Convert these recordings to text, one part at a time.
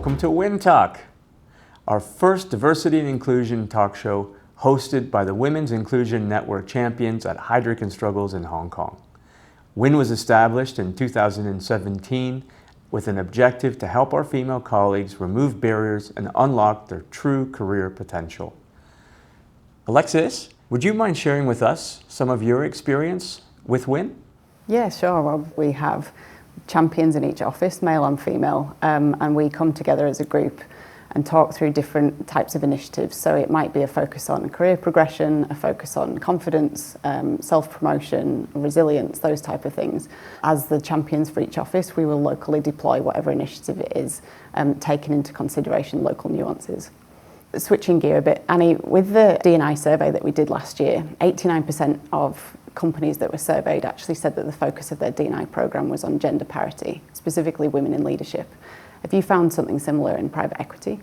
Welcome to Win Talk, our first diversity and inclusion talk show hosted by the Women's Inclusion Network champions at Heidrick and Struggles in Hong Kong. WIN was established in 2017 with an objective to help our female colleagues remove barriers and unlock their true career potential. Alexis, would you mind sharing with us some of your experience with WIN? Yeah, sure, Rob. We have champions in each office, male and female, and we come together as a group and talk through different types of initiatives. So it might be a focus on career progression, a focus on confidence, self-promotion, resilience, those type of things. As the champions for each office, we will locally deploy whatever initiative it is, taking into consideration local nuances. Switching gear a bit, Annie, with the D&I survey that we did last year, 89% of companies that were surveyed actually said that the focus of their D&I program was on gender parity, specifically women in leadership. Have you found something similar in private equity?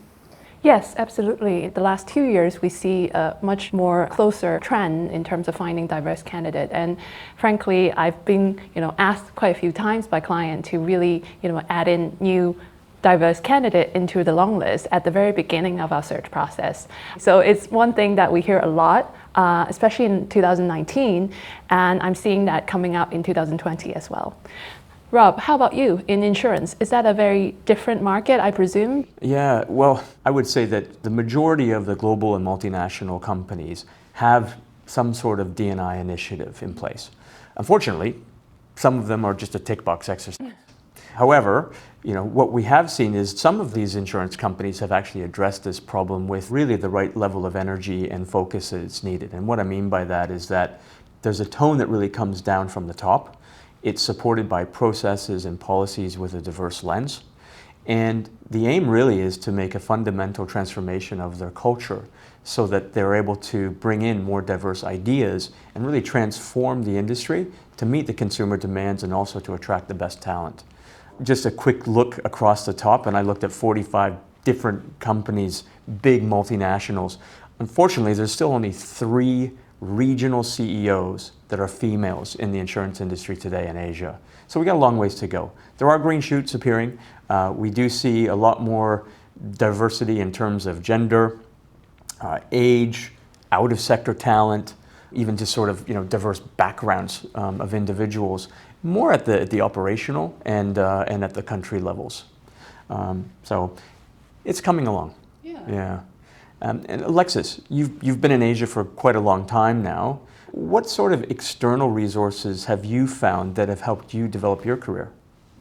Yes, absolutely. The last 2 years, we see a much more closer trend in terms of finding diverse candidates. And frankly, I've been, asked quite a few times by clients to really, add in new diverse candidate into the long list at the very beginning of our search process. So it's one thing that we hear a lot, especially in 2019, and I'm seeing that coming up in 2020 as well. Rob, how about you in insurance? Is that a very different market, I presume? Yeah, well, I would say that the majority of the global and multinational companies have some sort of D&I initiative in place. Unfortunately, some of them are just a tick box exercise. However, what we have seen is some of these insurance companies have actually addressed this problem with really the right level of energy and focus that's needed. And what I mean by that is that there's a tone that really comes down from the top. It's supported by processes and policies with a diverse lens. And the aim really is to make a fundamental transformation of their culture so that they're able to bring in more diverse ideas and really transform the industry to meet the consumer demands and also to attract the best talent. Just a quick look across the top, and I looked at 45 different companies, big multinationals. Unfortunately, there's still only 3 regional CEOs that are females in the insurance industry today in Asia. So we got a long ways to go. There are green shoots appearing. We do see a lot more diversity in terms of gender, age, out-of-sector talent, even just sort of diverse backgrounds of individuals, more at the operational and at the country levels. So it's coming along. Yeah. And Alexis, you've been in Asia for quite a long time now. What sort of external resources have you found that have helped you develop your career?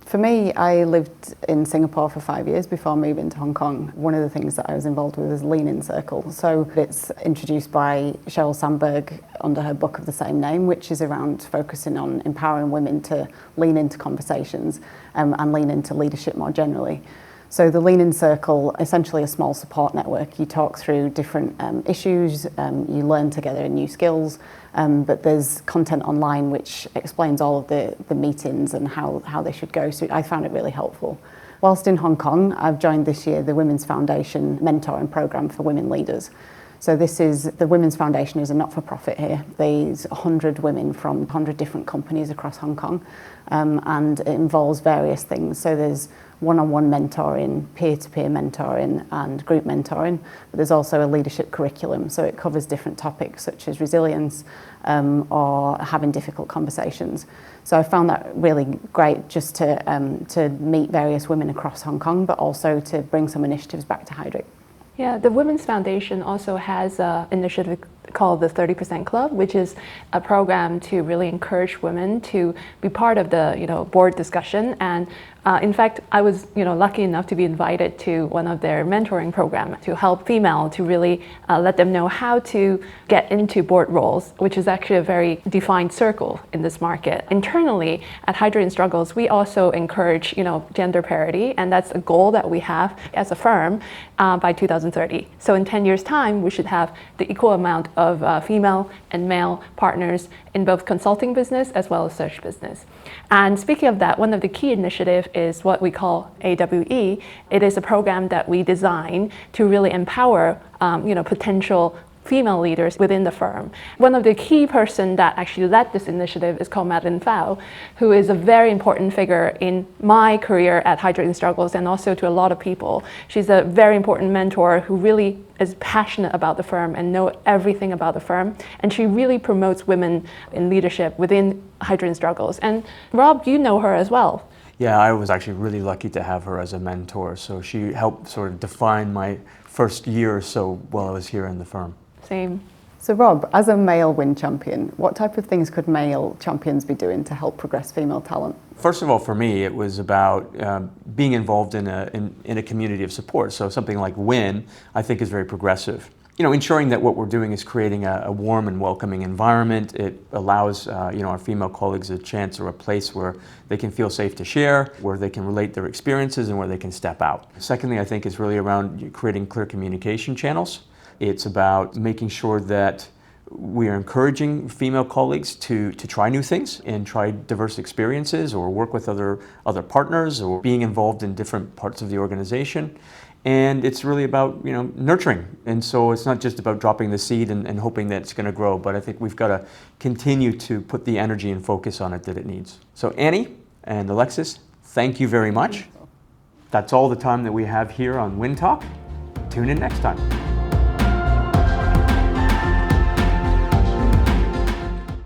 For me, I lived in Singapore for 5 years before moving to Hong Kong. One of the things that I was involved with is Lean In Circle. So it's introduced by Sheryl Sandberg under her book of the same name, which is around focusing on empowering women to lean into conversations and lean into leadership more generally. So the Lean In Circle, essentially a small support network. You talk through different issues, you learn together new skills, but there's content online which explains all of the meetings and how they should go. So I found it really helpful. Whilst in Hong Kong, I've joined this year the Women's Foundation mentoring program for women leaders. So the Women's Foundation is a not-for-profit here. There's 100 women from 100 different companies across Hong Kong, and it involves various things. So there's one-on-one mentoring, peer-to-peer mentoring, and group mentoring. But there's also a leadership curriculum, so it covers different topics such as resilience or having difficult conversations. So I found that really great just to meet various women across Hong Kong, but also to bring some initiatives back to Heidrick. Yeah, the Women's Foundation also has an initiative called the 30% Club, which is a program to really encourage women to be part of the board discussion. And in fact, I was lucky enough to be invited to one of their mentoring programs to help female to really let them know how to get into board roles, which is actually a very defined circle in this market. Internally at Heidrick and Struggles, we also encourage gender parity, and that's a goal that we have as a firm by 2030. So in 10 years' time, we should have the equal amount of female and male partners in both consulting business as well as search business. And speaking of that, one of the key initiatives is what we call AWE. It is a program that we design to really empower potential female leaders within the firm. One of the key person that actually led this initiative is called Madeline Fau, who is a very important figure in my career at Heidrick and Struggles and also to a lot of people. She's a very important mentor who really is passionate about the firm and know everything about the firm, and she really promotes women in leadership within Heidrick and Struggles. And Rob, you know her as well. Yeah, I was actually really lucky to have her as a mentor. So she helped sort of define my first year or so while I was here in the firm. Same. So Rob, as a male WIN champion, what type of things could male champions be doing to help progress female talent? First of all, for me, it was about being involved in a community of support. So something like WIN, I think, is very progressive. You know, ensuring that what we're doing is creating a warm and welcoming environment. It allows our female colleagues a chance or a place where they can feel safe to share, where they can relate their experiences, and where they can step out. Secondly, I think is really around creating clear communication channels. It's about making sure that we are encouraging female colleagues to try new things and try diverse experiences or work with other partners or being involved in different parts of the organization. And it's really about nurturing. And so it's not just about dropping the seed and hoping that it's going to grow, but I think we've got to continue to put the energy and focus on it that it needs. So Annie and Alexis, thank you very much. That's all the time that we have here on WIN Talk. Tune in next time.